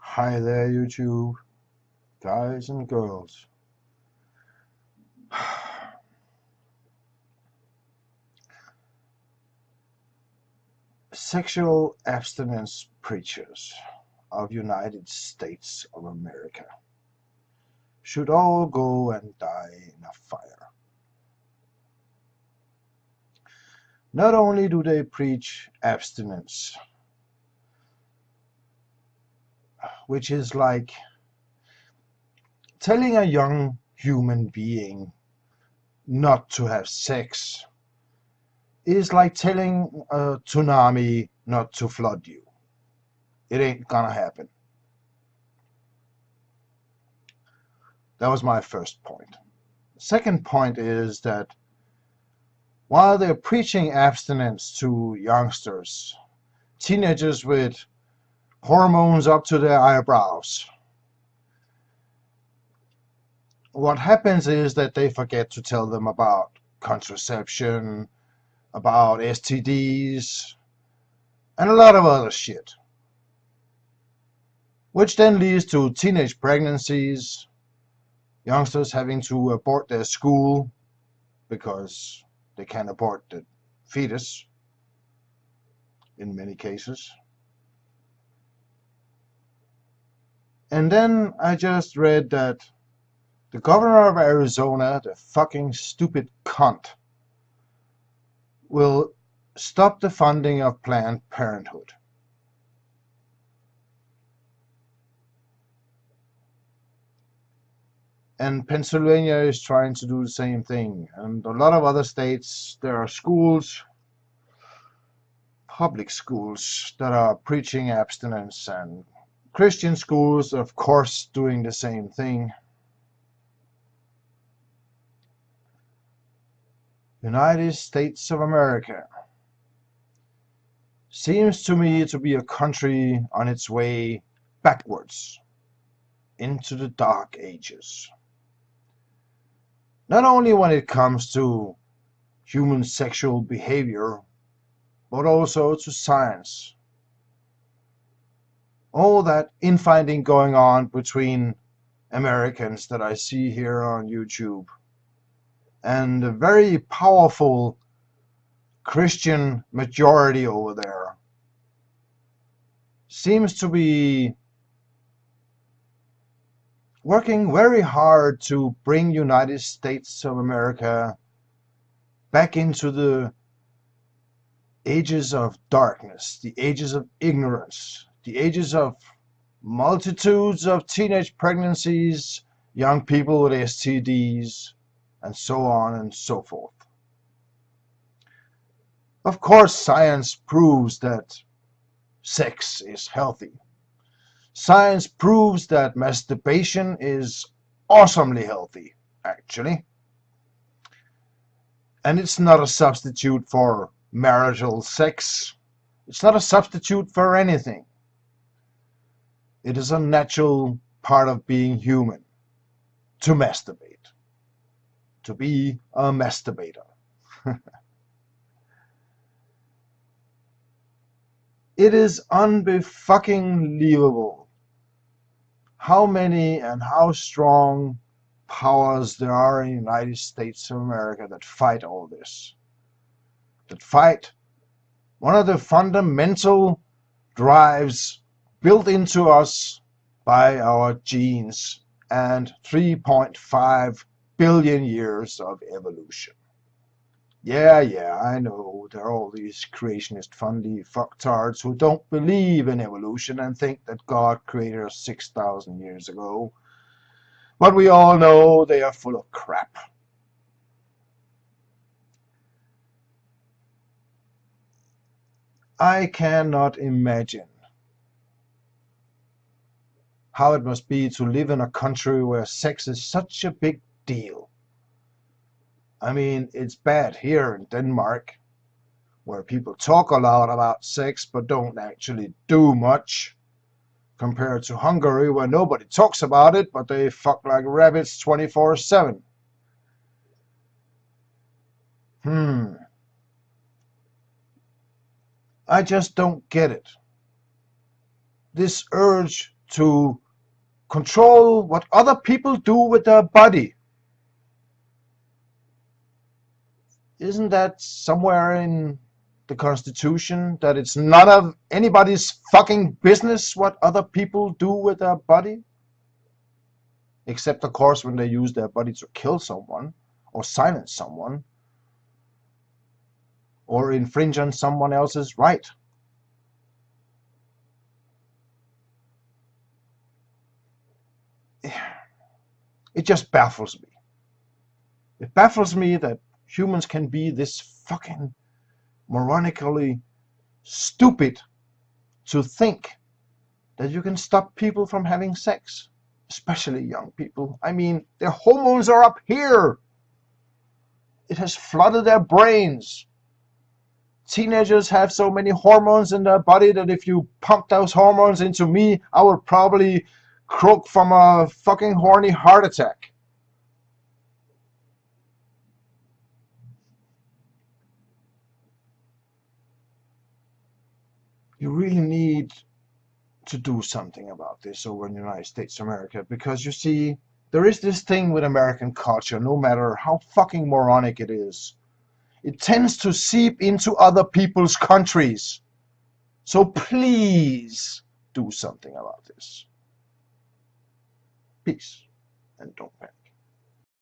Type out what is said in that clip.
Hi there, YouTube, guys and girls. Sexual abstinence preachers of United States of America should all go and die in a fire. Not only do they preach abstinence, which is like telling a young human being not to have sex, is like telling a tsunami not to flood you. It ain't gonna happen. That was my first point. Second point is that while they're preaching abstinence to youngsters, teenagers with hormones up to their eyebrows, what happens is that they forget to tell them about contraception, about STDs, and a lot of other shit, which then leads to teenage pregnancies, youngsters having to abort their school because they can't abort the fetus in many cases. And then I just read that the governor of Arizona, the fucking stupid cunt, will stop the funding of Planned Parenthood. And Pennsylvania is trying to do the same thing. And a lot of other states, there are schools, public schools, that are preaching abstinence, and Christian schools, of course, doing the same thing. United States of America seems to me to be a country on its way backwards into the Dark Ages. Not only when it comes to human sexual behavior, but also to science. All that infighting going on between Americans that I see here on YouTube, and a very powerful Christian majority over there, seems to be working very hard to bring United States of America back into the ages of darkness, the ages of ignorance, the ages of multitudes of teenage pregnancies, young people with STDs, and so on and so forth. Of course, science proves that sex is healthy. Science proves that masturbation is awesomely healthy, actually. And it's not a substitute for marital sex. It's not a substitute for anything. It is a natural part of being human to masturbate, to be a masturbator. It is unbe-fucking-lievable how many and how strong powers there are in the United States of America that fight all this. That fight one of the fundamental drives built into us by our genes and 3.5 billion years of evolution. Yeah, I know there are all these creationist fundy fucktards who don't believe in evolution and think that God created us 6,000 years ago. But we all know they are full of crap. I cannot imagine how it must be to live in a country where sex is such a big deal. I mean, it's bad here in Denmark, where people talk a lot about sex but don't actually do much, compared to Hungary, where nobody talks about it but they fuck like rabbits 24/7. I just don't get it. This urge to control what other people do with their body. Isn't that somewhere in the Constitution that it's none of anybody's fucking business what other people do with their body? Except, of course, when they use their body to kill someone or silence someone or infringe on someone else's right. It just baffles me. It baffles me that humans can be this fucking moronically stupid to think that you can stop people from having sex, especially young people. I mean, their hormones are up here. It has flooded their brains. Teenagers have so many hormones in their body that if you pump those hormones into me, I would probably croak from a fucking horny heart attack. You really need to do something about this over in the United States of America, because you see, there is this thing with American culture, no matter how fucking moronic it is, it tends to seep into other people's countries. So please do something about this. Peace, and don't panic.